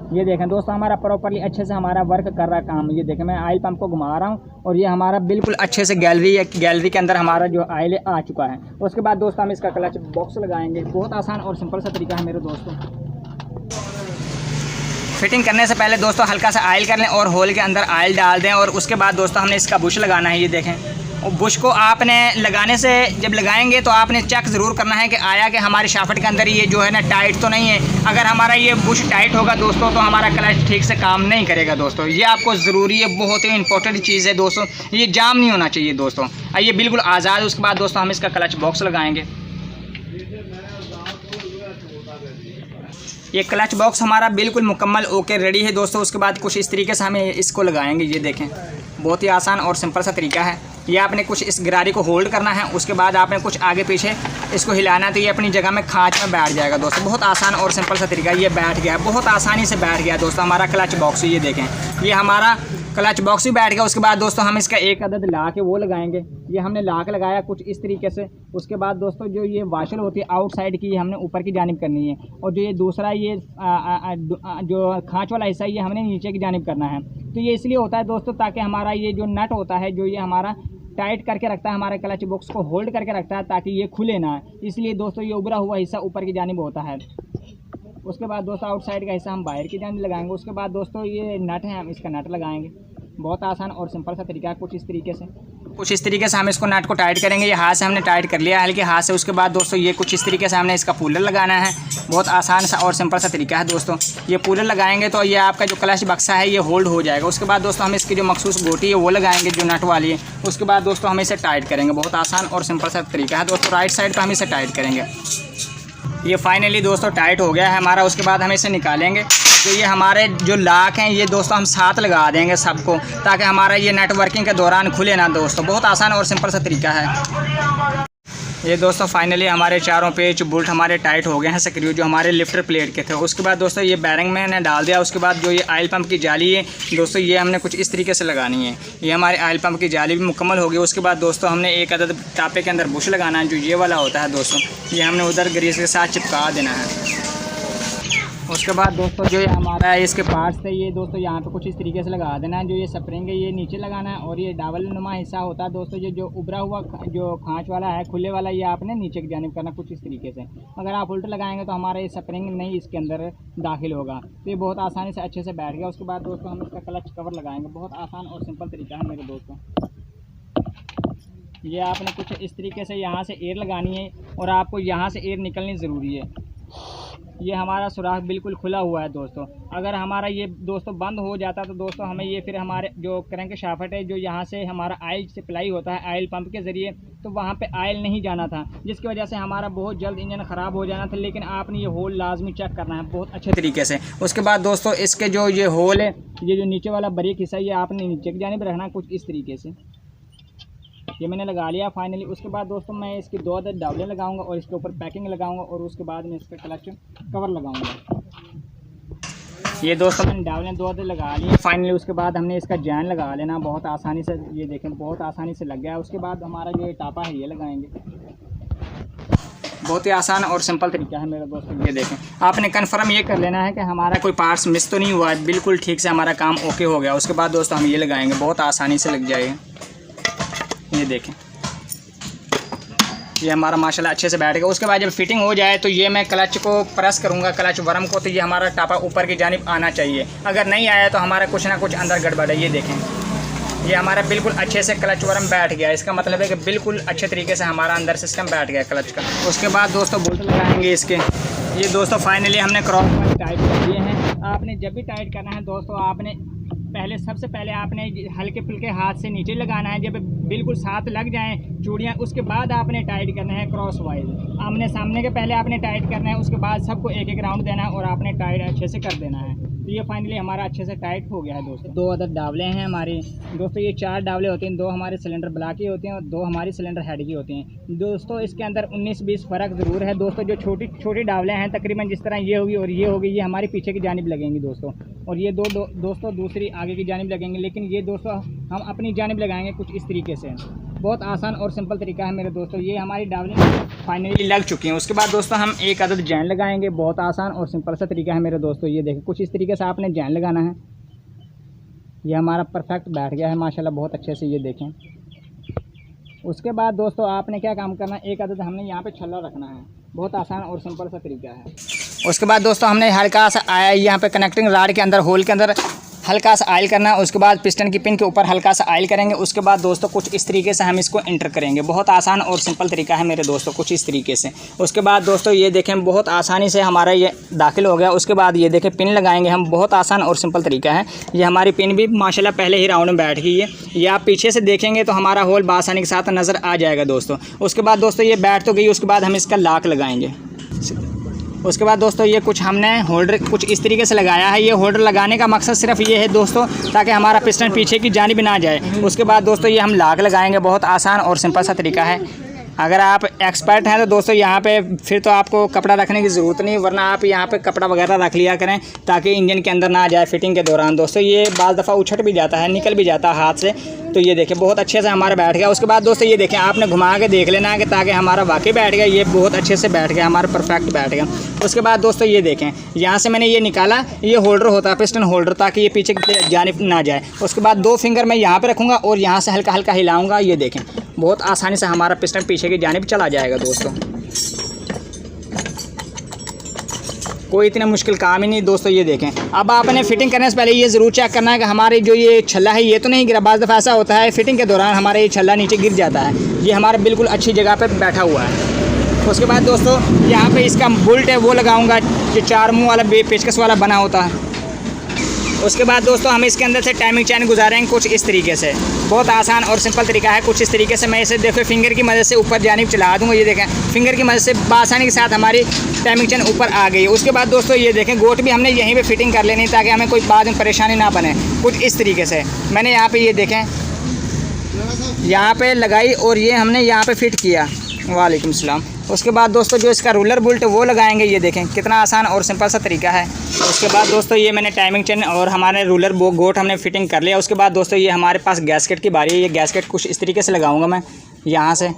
ये देखें दोस्तों, हमारा प्रॉपरली अच्छे से हमारा वर्क कर रहा है काम। ये देखें, मैं ऑयल पंप को घुमा रहा हूँ और ये हमारा बिल्कुल अच्छे से गैलरी के अंदर हमारा जो ऑयल आ चुका है। उसके बाद दोस्तों हम इसका क्लच बॉक्स लगाएंगे। बहुत आसान और सिंपल सा तरीका है मेरे दोस्तों। फिटिंग करने से पहले दोस्तों हल्का सा ऑयल कर लें और होल के अंदर ऑयल डाल दें, और उसके बाद दोस्तों हमने इसका बुश लगाना है। ये देखें, और बुश को आपने लगाने से जब लगाएंगे तो आपने चेक ज़रूर करना है कि आया कि हमारे शाफ्ट के अंदर ये जो है ना टाइट तो नहीं है। अगर हमारा ये बुश टाइट होगा दोस्तों तो हमारा क्लच ठीक से काम नहीं करेगा दोस्तों। ये आपको ज़रूरी है, बहुत ही इंपॉर्टेंट चीज़ है दोस्तों। ये जाम नहीं होना चाहिए दोस्तों, ये बिल्कुल आज़ाद। उसके बाद दोस्तों हम इसका क्लच बॉक्स लगाएंगे। ये क्लच बॉक्स हमारा बिल्कुल मुकम्मल ओके रेडी है दोस्तों। उसके बाद कुछ इस तरीके से हमें इसको लगाएंगे। ये देखें, बहुत ही आसान और सिंपल सा तरीका है। ये आपने कुछ इस गरारी को होल्ड करना है, उसके बाद आपने कुछ आगे पीछे इसको हिलाना है, तो ये अपनी जगह में खांच में बैठ जाएगा दोस्तों। बहुत आसान और सिंपल सा तरीका, ये बैठ गया, बहुत आसानी से बैठ गया दोस्तों हमारा क्लच बॉक्स। ये देखें, ये हमारा क्लच बॉक्स भी बैठ गया। उसके बाद दोस्तों हम इसका एक अदद ला के वो लगाएंगे। ये हमने ला के लगाया कुछ इस तरीके से। उसके बाद दोस्तों जो ये वाशल होती है आउटसाइड की, ये हमने ऊपर की जानिब करनी है, और जो ये दूसरा ये जो खांच वाला हिस्सा ये हमने नीचे की जानिब करना है। तो ये इसलिए होता है दोस्तों ताकि हमारा ये जो नट होता है, जो ये हमारा टाइट करके रखता है, हमारे क्लच बॉक्स को होल्ड करके रखता है ताकि ये खुले ना। इसलिए दोस्तों ये उभरा हुआ हिस्सा ऊपर की जानिब होता है। उसके बाद दोस्तों आउटसाइड का हिस्सा हम बाहर की जानिब लगाएंगे। उसके बाद दोस्तों ये नट है, हम इसका नट लगाएंगे। बहुत आसान और सिंपल सा तरीका है। कुछ इस तरीके से हम इसको नट को टाइट करेंगे। ये हाथ से हमने टाइट कर लिया हल्के हाथ से। उसके बाद दोस्तों ये कुछ इस तरीके से हमने इसका पुलर लगाना है। बहुत आसान सा और सिंपल सा तरीका है दोस्तों। ये पुलर लगाएंगे तो ये आपका जो क्लच बक्सा है ये होल्ड हो जाएगा। उसके बाद दोस्तों हम इसकी जो मखसूस गोटी है वो लगाएंगे, जो नट वाली है। उसके बाद दोस्तों हम इसे टाइट करेंगे। बहुत आसान और सिंपल सा तरीका है दोस्तों। राइट साइड पर हम इसे टाइट करेंगे। ये फाइनली दोस्तों टाइट हो गया है हमारा। उसके बाद हम इसे निकालेंगे। तो ये हमारे जो लाक हैं ये दोस्तों हम साथ लगा देंगे सबको, ताकि हमारा ये नेटवर्किंग के दौरान खुले ना दोस्तों। बहुत आसान और सिंपल सा तरीका है। ये दोस्तों फाइनली हमारे चारों पेच बोल्ट हमारे टाइट हो गए हैं, स्क्रू जो हमारे लिफ्टर प्लेट के थे। उसके बाद दोस्तों ये बैरिंग मैंने डाल दिया। उसके बाद जो ये ऑयल पंप की जाली है दोस्तों, ये हमने कुछ इस तरीके से लगानी है। ये हमारे ऑयल पंप की जाली भी मुकम्मल हो गई। उसके बाद दोस्तों हमने एक अदद टापे के अंदर बुश लगाना है, जो ये वाला होता है दोस्तों। ये हमने उधर ग्रीस के साथ चिपका देना है। उसके बाद दोस्तों जो ये हमारा है इसके पार्ट्स थे, ये दोस्तों यहाँ पे कुछ इस तरीके से लगा देना है। जो ये स्प्रिंग है ये नीचे लगाना है, और ये डबल नुमा हिस्सा होता है दोस्तों, जो उभरा हुआ जो खांच वाला है खुले वाला, ये आपने नीचे की जानिब करना कुछ इस तरीके से। अगर आप उल्टा लगाएंगे तो हमारा ये स्प्रिंग नहीं इसके अंदर दाखिल होगा। तो ये बहुत आसानी से अच्छे से बैठ गया। उसके बाद दोस्तों हम इसका क्लच कवर लगाएंगे। बहुत आसान और सिंपल तरीका है मेरे दोस्तों। ये आपने कुछ इस तरीके से यहाँ से एयर लगानी है, और आपको यहाँ से एयर निकलनी ज़रूरी है। ये हमारा सुराख बिल्कुल खुला हुआ है दोस्तों। अगर हमारा ये दोस्तों बंद हो जाता तो दोस्तों हमें ये फिर हमारे जो क्रैंक शाफ्ट है, जो यहाँ से हमारा ऑयल सप्लाई होता है ऑयल पंप के ज़रिए, तो वहाँ पे ऑयल नहीं जाना था, जिसकी वजह से हमारा बहुत जल्द इंजन ख़राब हो जाना था। लेकिन आपने ये होल लाजमी चेक करना है बहुत अच्छे तरीके से। उसके बाद दोस्तों इसके जो ये होल है, ये जो नीचे वाला बारीक हिस्सा, ये आपने नीचे की जानिब रखना कुछ इस तरीके से। ये मैंने लगा लिया फाइनली। उसके बाद दोस्तों मैं इसकी 2 अदद डावलें लगाऊंगा और इसके ऊपर पैकिंग लगाऊंगा, और उसके बाद मैं इसका क्लच कवर लगाऊंगा। ये दोस्तों मैंने डावलें 2 अदद लगा ली फाइनली। उसके बाद हमने इसका जैन लगा लेना बहुत आसानी से। ये देखें बहुत आसानी से लग गया। उसके बाद हमारा जो टापा है ये लगाएंगे। बहुत ही आसान और सिंपल तरीका है मेरे दोस्तों। ये देखें, आपने कन्फर्म ये कर लेना है कि हमारा कोई पार्ट्स मिस तो नहीं हुआ है, बिल्कुल ठीक से हमारा काम ओके हो गया। उसके बाद दोस्तों हम ये लगाएंगे, बहुत आसानी से लग जाएगा। ये देखें, ये हमारा माशाल्लाह अच्छे से बैठ गया। उसके बाद जब फिटिंग हो जाए तो ये मैं क्लच को प्रेस करूँगा, क्लच वर्म को, तो ये हमारा टापा ऊपर की जानिब आना चाहिए। अगर नहीं आया तो हमारा कुछ ना कुछ अंदर गड़बड़ है। ये देखें, ये हमारा बिल्कुल अच्छे से क्लच वर्म बैठ गया। इसका मतलब है कि बिल्कुल अच्छे तरीके से हमारा अंदर सिस्टम बैठ गया क्लच का। उसके बाद दोस्तों बोल्ट लगाएंगे इसके। ये दोस्तों फाइनली हमने क्रॉस वाइज टाइट कर दिए हैं। आपने जब भी टाइट करना है दोस्तों, आपने सबसे पहले आपने हल्के फुल्के हाथ से नीचे लगाना है। जब बिल्कुल साथ लग जाएं चूड़ियाँ, उसके बाद आपने टाइट करना है क्रॉस वाइज। आमने सामने के पहले आपने टाइट करना है, उसके बाद सबको एक एक राउंड देना है और आपने टाइट अच्छे से कर देना है। तो ये फाइनली हमारा अच्छे से टाइट हो गया है दोस्तों। 2 अदर डावले हैं हमारे दोस्तों। ये 4 डावले होते हैं, 2 हमारे सिलेंडर ब्लॉक की होते हैं और 2 हमारी सिलेंडर हेड की होती हैं दोस्तों। इसके अंदर 19-20 फ़र्क ज़रूर है दोस्तों। जो छोटी छोटी डावले हैं तकरीबन जिस तरह ये होगी और ये होगी, ये हमारी पीछे की जानिब लगेंगी दोस्तों, और ये दोस्तों दूसरी आगे की जानिब लगेंगे। लेकिन ये दोस्तों हम अपनी जानिब लगाएंगे कुछ इस तरीके से। बहुत आसान और सिंपल तरीका है मेरे दोस्तों। ये हमारी डावली फाइनली लग चुकी हैं। उसके बाद दोस्तों हम एक अदद जैन लगाएंगे। बहुत आसान और सिंपल सा तरीका है मेरे दोस्तों। ये देखें कुछ इस तरीके से आपने जैन लगाना है। ये हमारा परफेक्ट बैठ गया है माशाल्लाह बहुत अच्छे से, ये देखें। उसके बाद दोस्तों आपने क्या काम करना है, एक अदद हमने यहाँ पे छल्ला रखना है। बहुत आसान और सिंपल सा तरीका है। उसके बाद दोस्तों हमने हल्का सा आया यहाँ पे कनेक्टिंग राड के अंदर होल के अंदर हल्का सा ऑयल करना है। उसके बाद पिस्टन की पिन के ऊपर हल्का सा ऑयल करेंगे। उसके बाद दोस्तों कुछ इस तरीके से हम इसको इंटर करेंगे। बहुत आसान और सिंपल तरीका है मेरे दोस्तों, कुछ इस तरीके से। उसके बाद दोस्तों ये देखें बहुत आसानी से हमारा ये दाखिल हो गया। उसके बाद ये देखें पिन लगाएंगे हम। बहुत आसान और सिंपल तरीका है। ये हमारी पिन भी माशाल्लाह पहले ही राउंड में बैठ गई है। ये आप पीछे से देखेंगे तो हमारा होल बासानी के साथ नज़र आ जाएगा दोस्तों। उसके बाद दोस्तों ये बैठ तो गई। उसके बाद हम इसका लॉक लगाएंगे। उसके बाद दोस्तों ये कुछ हमने होल्डर कुछ इस तरीके से लगाया है। ये होल्डर लगाने का मकसद सिर्फ ये है दोस्तों ताकि हमारा पिस्टन पीछे की जानिब ना जाए। उसके बाद दोस्तों ये हम लॉक लगाएंगे। बहुत आसान और सिंपल सा तरीका है। अगर आप एक्सपर्ट हैं तो दोस्तों यहाँ पे फिर तो आपको कपड़ा रखने की ज़रूरत नहीं, वरना आप यहाँ पे कपड़ा वगैरह रख लिया करें ताकि इंजन के अंदर ना जाए फिटिंग के दौरान। दोस्तों ये बाज़ दफ़ा उछट भी जाता है, निकल भी जाता है हाथ से। तो ये देखें बहुत अच्छे से हमारा बैठ गया। उसके बाद दोस्तों ये देखें आपने घुमा के देख लेना है कि ताकि हमारा वाकई बैठ गया। ये बहुत अच्छे से बैठ गया, हमारा परफेक्ट बैठ गया। उसके बाद दोस्तों ये देखें यहाँ से मैंने ये निकाला, ये होल्डर होता है पिस्टन होल्डर, ताकि ये पीछे की जानिब ना जाए। उसके बाद 2 फिंगर मैं यहाँ पर रखूँगा और यहाँ से हल्का हल्का हिलाऊँगा। ये देखें बहुत आसानी से हमारा पिस्टन पीछे की जानिब चला जाएगा दोस्तों। कोई इतना मुश्किल काम ही नहीं दोस्तों। ये देखें अब आपने फिटिंग करने से पहले ये ज़रूर चेक करना है कि हमारे जो ये छल्ला है ये तो नहीं गिरा। बाज़ दफ़ा ऐसा होता है फिटिंग के दौरान हमारा ये छल्ला नीचे गिर जाता है। ये हमारा बिल्कुल अच्छी जगह पे बैठा हुआ है। उसके बाद दोस्तों यहाँ पे इसका बुल्ट है वो लगाऊंगा, जो 4 मुँह वाला पेचकस वाला बना होता है। उसके बाद दोस्तों हम इसके अंदर से टाइमिंग चैन गुजारेंगे कुछ इस तरीके से। बहुत आसान और सिंपल तरीका है। कुछ इस तरीके से मैं इसे देखो फिंगर की मदद से ऊपर जानिब चला दूँगा। ये देखें फिंगर की मदद से आसानी के साथ हमारी टाइमिंग चैन ऊपर आ गई। उसके बाद दोस्तों ये देखें गोट भी हमने यहीं पे फिटिंग कर लेनी ताकि हमें कोई बाद में परेशानी ना बने। कुछ इस तरीके से मैंने यहाँ पे ये देखें यहाँ पे लगाई और ये हमने यहाँ पे फिट किया। वालेकुम सलाम। उसके बाद दोस्तों जो इसका रूलर बुल्ट वो लगाएंगे। ये देखें कितना आसान और सिंपल सा तरीका है। उसके बाद दोस्तों ये मैंने टाइमिंग चेन और हमारे रूलर गोट हमने फिटिंग कर लिया। उसके बाद दोस्तों ये हमारे पास गैसकेट की बारी है। ये गैसकेट कुछ इस तरीके से लगाऊंगा मैं यहाँ से।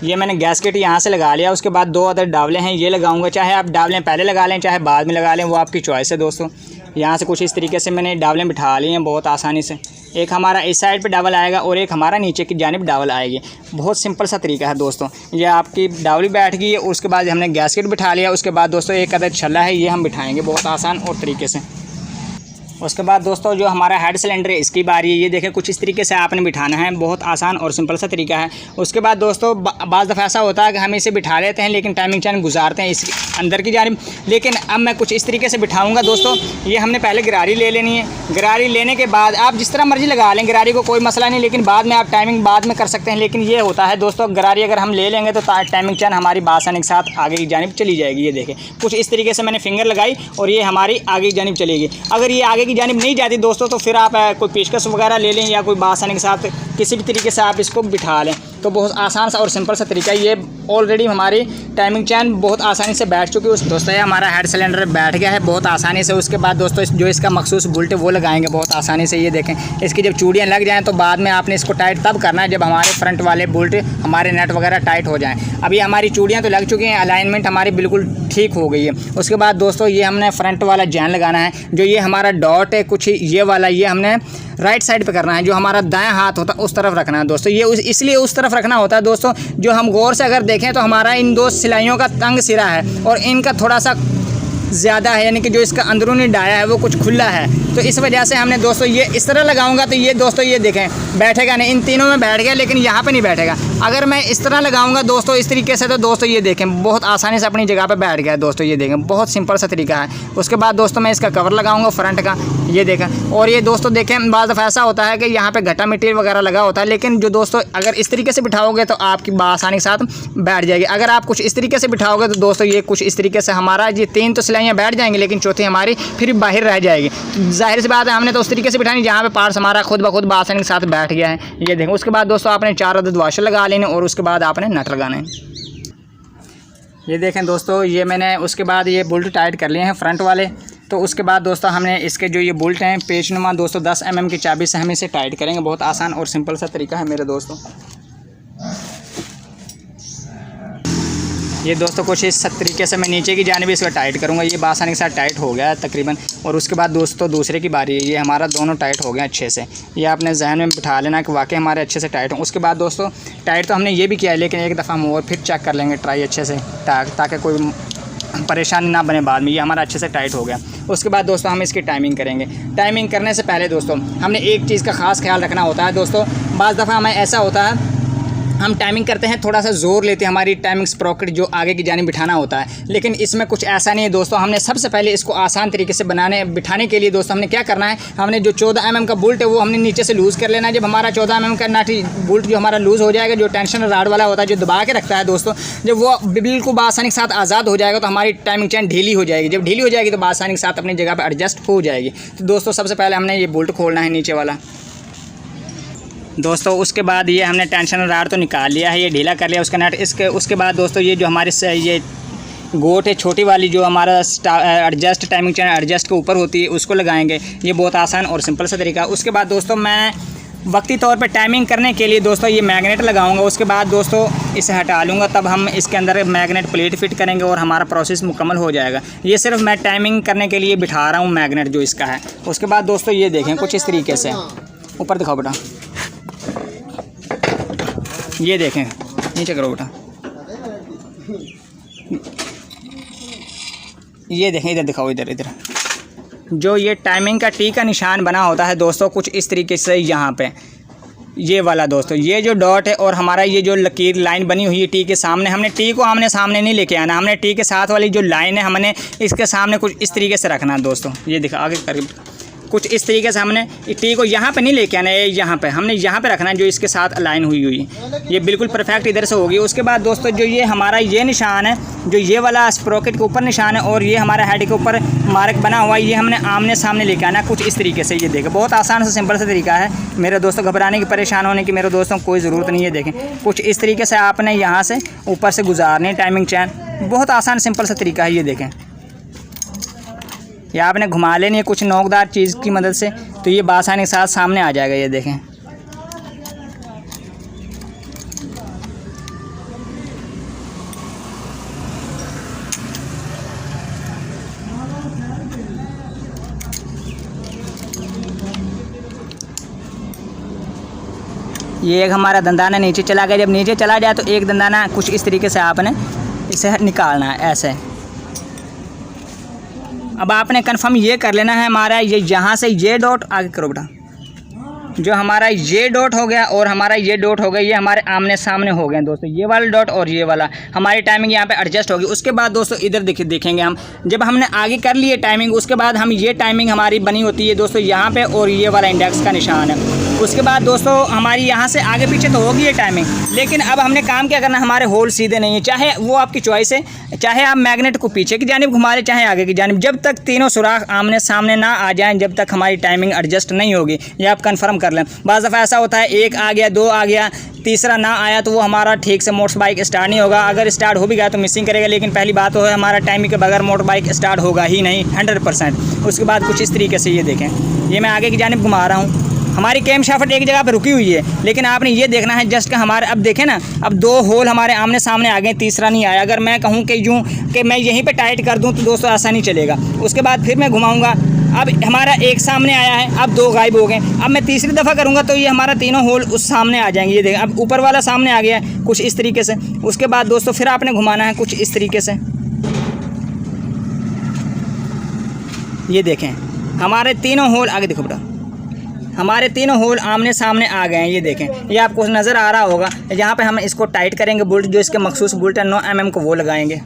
ये मैंने गैसकेट यहाँ से लगा लिया। उसके बाद 2 अदर डावले हैं ये लगाऊंगा। चाहे आप डावलें पहले लगा लें चाहे बाद में लगा लें, वो आपकी चॉइस है दोस्तों। यहाँ से कुछ इस तरीके से मैंने डावलें बिठा ली हैं बहुत आसानी से। एक हमारा इस साइड पे डावल आएगा और एक हमारा नीचे की जानिब डावल आएगी। बहुत सिंपल सा तरीका है दोस्तों। ये आपकी डावली बैठ गई है। उसके बाद हमने गैसकेट बिठा लिया। उसके बाद दोस्तों एक अदर छल्ला है ये हम बिठाएंगे बहुत आसान और तरीके से। उसके बाद दोस्तों जो हमारा हेड सिलेंडर है इसकी बारी है। ये देखें कुछ इस तरीके से आपने बिठाना है। बहुत आसान और सिंपल सा तरीका है। उसके बाद दोस्तों बाज़ दफ़ा ऐसा होता है कि हम इसे बिठा लेते हैं लेकिन टाइमिंग चैन गुजारते हैं इसके अंदर की जानिब। लेकिन अब मैं कुछ इस तरीके से बिठाऊंगा दोस्तों। ये हमने पहले गरारी ले लेनी है। गरारी लेने के बाद आप जिस तरह मर्जी लगा लें गरारी को, कोई मसला नहीं, लेकिन बाद में आप टाइमिंग बाद में कर सकते हैं। लेकिन ये होता है दोस्तों गरारी अगर हम ले लेंगे तो टाइमिंग चैन हमारी बासानी के साथ आगे की जानिब चली जाएगी। ये देखें कुछ इस तरीके से मैंने फिंगर लगाई और ये हमारी आगे की जानिब चलेगी। अगर ये आगे की जानिब नहीं जाती दोस्तों तो फिर आप कोई पेचकस वगैरह ले लें या कोई बासानी के साथ किसी भी तरीके से आप इसको बिठा लें। तो बहुत आसान सा और सिंपल सा तरीका। ये ऑलरेडी हमारी टाइमिंग चैन बहुत आसानी से बैठ चुकी है। उस दोस्तों ये हमारा हेड सिलेंडर बैठ गया है बहुत आसानी से। उसके बाद दोस्तों जो इसका मखसूस बुल्ट है वो लगाएंगे बहुत आसानी से। ये देखें इसकी जब चूड़ियाँ लग जाएँ तो बाद में आपने इसको टाइट तब करना है जब हमारे फ्रंट वाले बुल्ट हमारे नट वगैरह टाइट हो जाएँ। अभी हमारी चूड़ियाँ तो लग चुकी हैं, अलाइनमेंट हमारी बिल्कुल ठीक हो गई है। उसके बाद दोस्तों ये हमने फ्रंट वाला जैन लगाना है। जो ये हमारा डॉट है कुछ ये वाला, ये हमने राइट साइड पे करना है। जो हमारा दाएं हाथ होता है उस तरफ रखना है दोस्तों। ये इसलिए उस तरफ रखना होता है दोस्तों, जो हम गौर से अगर देखें तो हमारा इन 2 सिलाइयों का तंग सिरा है और इनका थोड़ा सा ज़्यादा है, यानी कि जो इसका अंदरूनी डाया है वो कुछ खुला है। तो इस वजह से हमने दोस्तों ये इस तरह लगाऊंगा तो ये दोस्तों ये देखें बैठेगा नहीं, इन तीनों में बैठ गया लेकिन यहाँ पे नहीं बैठेगा। अगर मैं इस तरह लगाऊंगा दोस्तों इस तरीके से, तो दोस्तों ये देखें बहुत आसानी से अपनी जगह पे बैठ गया दोस्तों, ये देखें बहुत सिंपल सा तरीका है। उसके बाद दोस्तों मैं इसका कवर लगाऊंगा फ्रंट का, ये देखें। और ये दोस्तों देखें बाज़ दफ़ा ऐसा होता है कि यहाँ पे घटा मिट्टी वगैरह लगा होता है, लेकिन जो दोस्तों अगर इस तरीके से बिठाओगे तो आपकी आसानी के साथ बैठ जाएगी। अगर आप कुछ इस तरीके से बिठाओगे तो दोस्तों ये कुछ इस तरीके से हमारा ये 3 तो सिलाइयाँ बैठ जाएंगी, लेकिन चौथी हमारी फिर बाहर रह जाएगी। तो जाहिर सी बात है हमने तो उस तरीके से बिठानी जहाँ पे पार्ट्स हमारा खुद ब खुद आसानी के साथ बैठ गया है, ये देखें। उसके बाद दोस्तों आपने 4 अदद वाशर लगा लेने और उसके बाद आपने नट लगाने हैं। ये देखें दोस्तों, ये मैंने उसके बाद ये बोल्ट टाइट कर लिए हैं फ्रंट वाले। तो उसके बाद दोस्तों हमने इसके जो ये बोल्ट हैं पेचनुमा दोस्तों 10 mm की चाबी से हम इसे टाइट करेंगे। बहुत आसान और सिंपल सा तरीका है मेरे दोस्तों। ये दोस्तों कुछ इस तरीके से मैं नीचे की जानिब इसका टाइट करूँगा। ये आसानी के साथ टाइट हो गया है तकरीबन। और उसके बाद दोस्तों दूसरे की बारी है, ये हमारा दोनों टाइट हो गए अच्छे से। ये आपने जहन में बिठा लेना कि वाकई हमारे अच्छे से टाइट हों। उसके बाद दोस्तों टाइट तो हमने ये भी किया है, लेकिन एक दफ़ा हम और फिर चेक कर लेंगे ट्राई अच्छे से, ताकि कोई परेशानी ना बने बाद में। ये हमारा अच्छे से टाइट हो गया। उसके बाद दोस्तों हम इसकी टाइमिंग करेंगे। टाइमिंग करने से पहले दोस्तों हमने एक चीज़ का ख़ास ख्याल रखना होता है दोस्तों। बाज़ दफ़ा हमें ऐसा होता है हम टाइमिंग करते हैं, थोड़ा सा ज़ोर लेते हैं, हमारी टाइमिंग स्प्रॉकेट जो आगे की जानिब बिठाना होता है, लेकिन इसमें कुछ ऐसा नहीं है दोस्तों। हमने सबसे पहले इसको आसान तरीके से बिठाने के लिए दोस्तों हमने क्या करना है, हमने जो 14 mm का बोल्ट है वो हमने नीचे से लूज़ कर लेना है। जब हमारा 14 mm का नाटी बोल्ट जो हमारा लूज़ हो जाएगा, जो टेंशन राड वाला होता है जो दबा के रखता है दोस्तों, जब वो बिल्कुल आसानी के साथ आज़ाद हो जाएगा तो हमारी टाइमिंग चेन ढीली हो जाएगी। जब ढीली हो जाएगी तो आसानी के साथ अपनी जगह पर एडजस्ट हो जाएगी। तो दोस्तों सबसे पहले हमने ये बोल्ट खोलना है नीचे वाला दोस्तों। उसके बाद ये हमने टेंशन राड तो निकाल लिया है, ये ढीला कर लिया उसका नट। उसके बाद दोस्तों ये जो हमारे ये गोट है छोटी वाली जो हमारा एडजस्ट टाइमिंग चेन एडजस्ट के ऊपर होती है उसको लगाएंगे। ये बहुत आसान और सिंपल सा तरीका। उसके बाद दोस्तों मैं वक्ती तौर पे टाइमिंग करने के लिए दोस्तों ये मैग्नेट लगाऊंगा। उसके बाद दोस्तों इसे हटा लूँगा, तब हम इसके अंदर मैग्नेट प्लेट फिट करेंगे और हमारा प्रोसेस मुकम्मल हो जाएगा। ये सिर्फ मैं टाइमिंग करने के लिए बिठा रहा हूँ मैग्नेट जो इसका है। उसके बाद दोस्तों ये देखें कुछ इस तरीके से, ऊपर दिखाओ बेटा, ये देखें नीचे करो बेटा, ये देखें इधर दिखाओ, इधर इधर जो ये टाइमिंग का टी का निशान बना होता है दोस्तों कुछ इस तरीके से यहाँ पे ये वाला दोस्तों, ये जो डॉट है और हमारा ये जो लकीर लाइन बनी हुई है टी के सामने, हमने टी को आमने सामने नहीं लेके आना, हमने टी के साथ वाली जो लाइन है हमने इसके सामने कुछ इस तरीके से रखना है दोस्तों। ये दिखा आगे करके कुछ इस तरीके से हमने टी को यहाँ पे नहीं लेके आना है, यहाँ पे हमने यहाँ पे रखना है जो इसके साथ अलाइन हुई ये बिल्कुल परफेक्ट इधर से होगी। उसके बाद दोस्तों जो ये हमारा ये निशान है, जो ये वाला स्प्रोकेट के ऊपर निशान है और ये हमारा हेड के ऊपर मार्क बना हुआ है, ये हमने आमने सामने लेके आना है कुछ इस तरीके से। ये देखें बहुत आसान सा सिंपल सा तरीका है मेरे दोस्तों, घबराने की परेशान होने की मेरे दोस्तों कोई ज़रूरत नहीं है। देखें कुछ इस तरीके से आपने यहाँ से ऊपर से गुजारनी टाइमिंग चैन, बहुत आसान सिंपल सा तरीका है। ये देखें या आपने घुमा लेनी है कुछ नोकदार चीज़ की मदद से, तो ये आसानी के साथ सामने आ जाएगा। ये देखें ये एक हमारा दंदाना नीचे चला गया। जब नीचे चला जाए तो एक दंदाना कुछ इस तरीके से आपने इसे निकालना है ऐसे। अब आपने कंफर्म ये कर लेना है हमारा ये यहाँ से ये डॉट आगे करो बेटा, जो हमारा ये डॉट हो गया और हमारा ये डॉट हो गया, ये हमारे आमने सामने हो गए दोस्तों। ये वाला डॉट और ये वाला हमारी टाइमिंग यहाँ पे एडजस्ट होगी। उसके बाद दोस्तों इधर देखेंगे हम, जब हमने आगे कर लिए टाइमिंग, उसके बाद हम ये टाइमिंग हमारी बनी होती है दोस्तों यहाँ पे और ये वाला इंडेक्स का निशान है। उसके बाद दोस्तों हमारी यहाँ से आगे पीछे तो होगी ये टाइमिंग, लेकिन अब हमने काम क्या करना, हमारे होल सीधे नहीं है, चाहे वो आपकी चॉइस है, चाहे आप मैग्नेट को पीछे की जानिब घुमा लें चाहे आगे की जानिब, जब तक तीनों सुराख आमने सामने ना आ जाएं जब तक हमारी टाइमिंग एडजस्ट नहीं होगी। ये आप कंफर्म कर लें। बाज़ दफ़ा ऐसा होता है एक आ गया, दो आ गया, तीसरा ना आया तो वो हमारा ठीक से मोटर बाइक स्टार्ट नहीं होगा। अगर स्टार्ट हो भी गया तो मिसिंग करेगा, लेकिन पहली बात तो है हमारा टाइमिंग के बगैर मोटर बाइक स्टार्ट होगा ही नहीं 100%। उसके बाद कुछ इस तरीके से ये देखें, ये मैं आगे की जानिब घुमा रहा हूँ, हमारी कैम शाफ्ट एक जगह पर रुकी हुई है, लेकिन आपने ये देखना है जस्ट का हमारे अब देखें ना, अब दो होल हमारे आमने सामने आ गए, तीसरा नहीं आया। अगर मैं कहूँ कि यूँ कि मैं यहीं पे टाइट कर दूँ तो दोस्तों ऐसा नहीं चलेगा। उसके बाद फिर मैं घुमाऊँगा, अब हमारा एक सामने आया है, अब दो गायब हो गए। अब मैं तीसरी दफ़ा करूँगा तो ये हमारा तीनों होल उस सामने आ जाएंगे। ये देखें अब ऊपर वाला सामने आ गया है कुछ इस तरीके से। उसके बाद दोस्तों फिर आपने घुमाना है कुछ इस तरीके से। ये देखें हमारे तीनों होल आगे देखो बेटा, हमारे तीनों होल आमने सामने आ गए हैं। ये देखें, ये आपको नज़र आ रहा होगा। यहाँ पे हम इसको टाइट करेंगे, बोल्ट जो इसके मखसूस बोल्ट है 9 mm को वो लगाएंगे।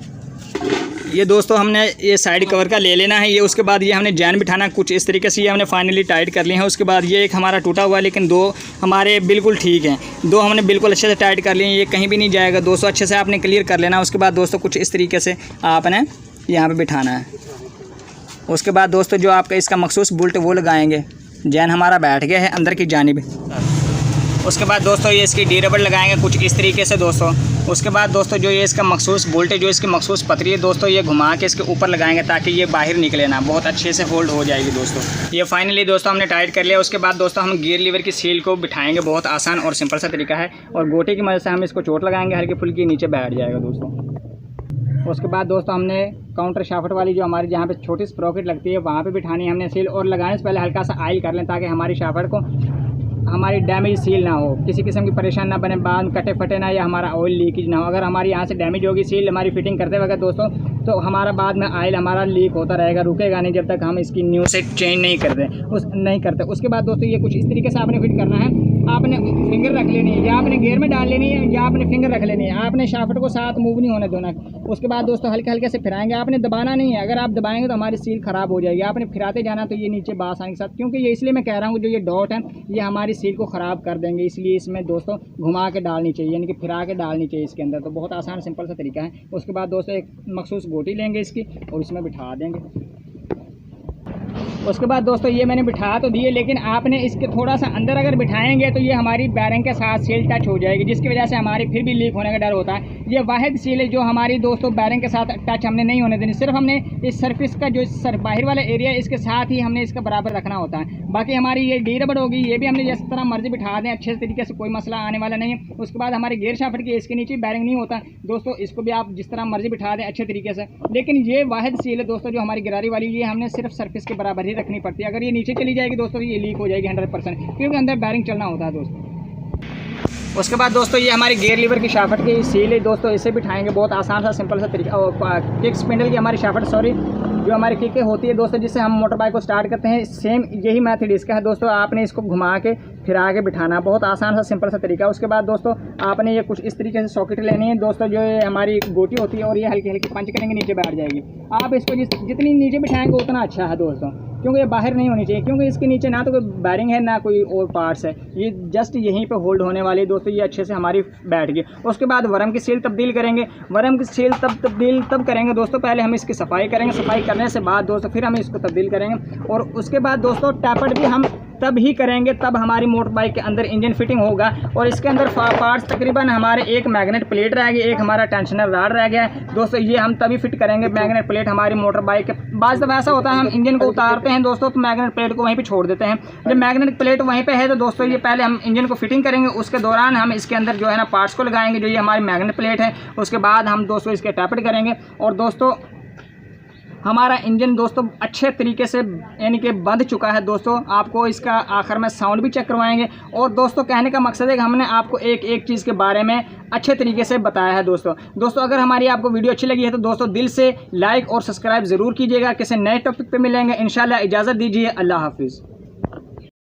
ये दोस्तों हमने ये साइड कवर का ले लेना है। ये उसके बाद ये हमने जैन बिठाना कुछ इस तरीके से, ये हमने फाइनली टाइट कर लिए हैं। उसके बाद ये एक हमारा टूटा हुआ है, लेकिन 2 हमारे बिल्कुल ठीक हैं। 2 हमने बिल्कुल अच्छे से टाइट कर लिए हैं, ये कहीं भी नहीं जाएगा दोस्तों। अच्छे से आपने क्लियर कर लेना। उसके बाद दोस्तों कुछ इस तरीके से आपने यहाँ पर बिठाना है। उसके बाद दोस्तों जो आपका इसका मखसूस बोल्ट वो लगाएंगे। जैन हमारा बैठ गया है अंदर की जानिब। उसके बाद दोस्तों ये इसकी डी रबड़ लगाएंगे कुछ इस तरीके से दोस्तों। उसके बाद दोस्तों जो ये इसका मखसूस बोल्ट है, जो इसकी मखसूस पतरी है दोस्तों, ये घुमा के इसके ऊपर लगाएंगे ताकि ये बाहर निकले ना, बहुत अच्छे से होल्ड हो जाएगी दोस्तों। ये फाइनली दोस्तों हमने टाइट कर लिया। उसके बाद दोस्तों हम गियर लीवर की सील को बिठाएंगे, बहुत आसान और सिंपल सा तरीका है। और गोटे की मदद से हम इसको चोट लगाएंगे, हल्की फुल्की नीचे बैठ जाएगा दोस्तों। उसके बाद दोस्तों हमने काउंटर शाफ्ट वाली जो हमारी जहाँ पे छोटी स्प्रॉकेट लगती है वहाँ पे बिठानी है हमने सील। और लगाने से पहले हल्का सा ऑयल कर लें ताकि हमारी शाफ्ट को हमारी डैमेज सील ना हो, किसी किस्म की परेशान ना बने, बाद कटे फटे ना, या हमारा ऑयल लीकेज ना हो। अगर हमारी यहाँ से डैमेज होगी सील हमारी फिटिंग करते वक्त दोस्तों, तो हमारा बाद में ऑयल हमारा लीक होता रहेगा, रुकेगा नहीं जब तक हम इसकी न्यू से चेंज नहीं करते। उसके बाद दोस्तों ये कुछ इस तरीके से आपने फिट करना है। आपने फिंगर रख लेनी है, या आपने गियर में डाल लेनी है, या आपने फिंगर रख लेनी है। आपने शाफ्ट को साथ मूव नहीं होने देना। उसके बाद दोस्तों हल्के हल्के से फिराएंगे, आपने दबाना नहीं है। अगर आप दबाएंगे तो हमारी सील ख़राब हो जाएगी। आपने फिराते जाना तो ये नीचे बासानी के साथ, क्योंकि ये इसलिए मैं कह रहा हूँ जो ये डॉट है ये हमारी सील को ख़राब कर देंगे, इसलिए इसमें दोस्तों घुमा के डालनी चाहिए, यानी कि फिरा के डालनी चाहिए इसके अंदर। तो बहुत आसान सिंपल सा तरीका है। उसके बाद दोस्तों एक मखसूस गोटी लेंगे इसकी और इसमें बिठा देंगे। उसके बाद दोस्तों ये मैंने बिठा तो दिए, लेकिन आपने इसके थोड़ा सा अंदर अगर बिठाएंगे तो ये हमारी बैरिंग के साथ सील टच हो जाएगी, जिसकी वजह से हमारी फिर भी लीक होने का डर होता है। ये वाहिद सील है जो हमारी दोस्तों बैरिंग के साथ टच हमने नहीं होने देनी, सिर्फ हमने इस सरफेस का जो बाहर वाला एरिया है इसके साथ ही हमने इसका बराबर रखना होता है। बाकी हमारी ये डी रबड़ होगी, ये भी हमने जिस तरह मर्जी बिठा दें अच्छे तरीके से, कोई मसला आने वाला नहीं है। उसके बाद हमारे गियर शाफ्ट की इसके नीचे बैरिंग नहीं होता दोस्तों, इसको भी आप जिस तरह मर्जी बिठा दें अच्छे तरीके से। लेकिन ये वाहिद सील है दोस्तों जो हमारी गिरारी वाली, ये हमने सिर्फ सरफेस के बराबर ही रखनी पड़ती है। अगर ये नीचे चली जाएगी दोस्तों ये लीक हो जाएगी 100%, क्योंकि अंदर बैरिंग चलना होता है दोस्तों। उसके बाद दोस्तों ये हमारी गियर लीवर की शाफ्ट की सील है दोस्तों, इसे बिठाएंगे, बहुत आसान सा सिंपल सा तरीका। और किक स्पिंडल की हमारी शाफ्ट जो हमारी किक होती है दोस्तों, जिससे हम मोटर बाइक को स्टार्ट करते हैं, सेम यही मेथड इसका है दोस्तों। आपने इसको घुमा के फिरा के बिठाना, बहुत आसान सा सिंपल सा तरीका। उसके बाद दोस्तों आपने ये कुछ इस तरीके से सॉकेट लेनी है दोस्तों, जो ये हमारी गोटी होती है, और ये हल्की हल्की पंच करेंगे नीचे बैठ जाएगी। आप इसको जितनी नीचे बिठाएंगे उतना अच्छा है दोस्तों, क्योंकि ये बाहर नहीं होनी चाहिए, क्योंकि इसके नीचे ना तो कोई बैरिंग है ना कोई और पार्ट्स है, ये जस्ट यहीं पे होल्ड होने वाली है दोस्तों। ये अच्छे से हमारी बैठ गई। उसके बाद वर्म की सील तब्दील करेंगे। वर्म की सील तब करेंगे दोस्तों, पहले हम इसकी सफाई करेंगे, सफाई करने से बाद दोस्तों फिर हम इसको तब्दील करेंगे। और उसके बाद दोस्तों टैपट भी हम तब ही करेंगे, तब हमारी मोटर बाइक के अंदर इंजन फिटिंग होगा। और इसके अंदर पार्ट्स तकरीबन हमारे एक मैग्नेट प्लेट रह गई, एक हमारा टेंशनर राड रह गया है दोस्तों, ये हम तभी फिट करेंगे। मैग्नेट प्लेट हमारी मोटर बाइक के बाद तो वैसा होता है, हम इंजन को उतारते हैं दोस्तों तो मैग्नेट प्लेट को वहीं पे छोड़ देते हैं। जब मैग्नेट प्लेट वहीं पे है तो दोस्तों ये पहले हम इंजन को फिटिंग करेंगे, उसके दौरान हम इसके अंदर जो है ना पार्ट्स को लगाएंगे, जो ये हमारी मैग्नेट प्लेट है। उसके बाद हम दोस्तों इसके टैपट करेंगे, और दोस्तों हमारा इंजन दोस्तों अच्छे तरीके से यानी कि बंध चुका है दोस्तों। आपको इसका आखिर में साउंड भी चेक करवाएंगे। और दोस्तों कहने का मकसद है कि हमने आपको एक एक चीज़ के बारे में अच्छे तरीके से बताया है दोस्तों। अगर हमारी आपको वीडियो अच्छी लगी है तो दोस्तों दिल से लाइक और सब्सक्राइब ज़रूर कीजिएगा। किसी नए टॉपिक पे मिलेंगे इंशाल्लाह। इजाज़त दीजिए, अल्लाह हाफिज़।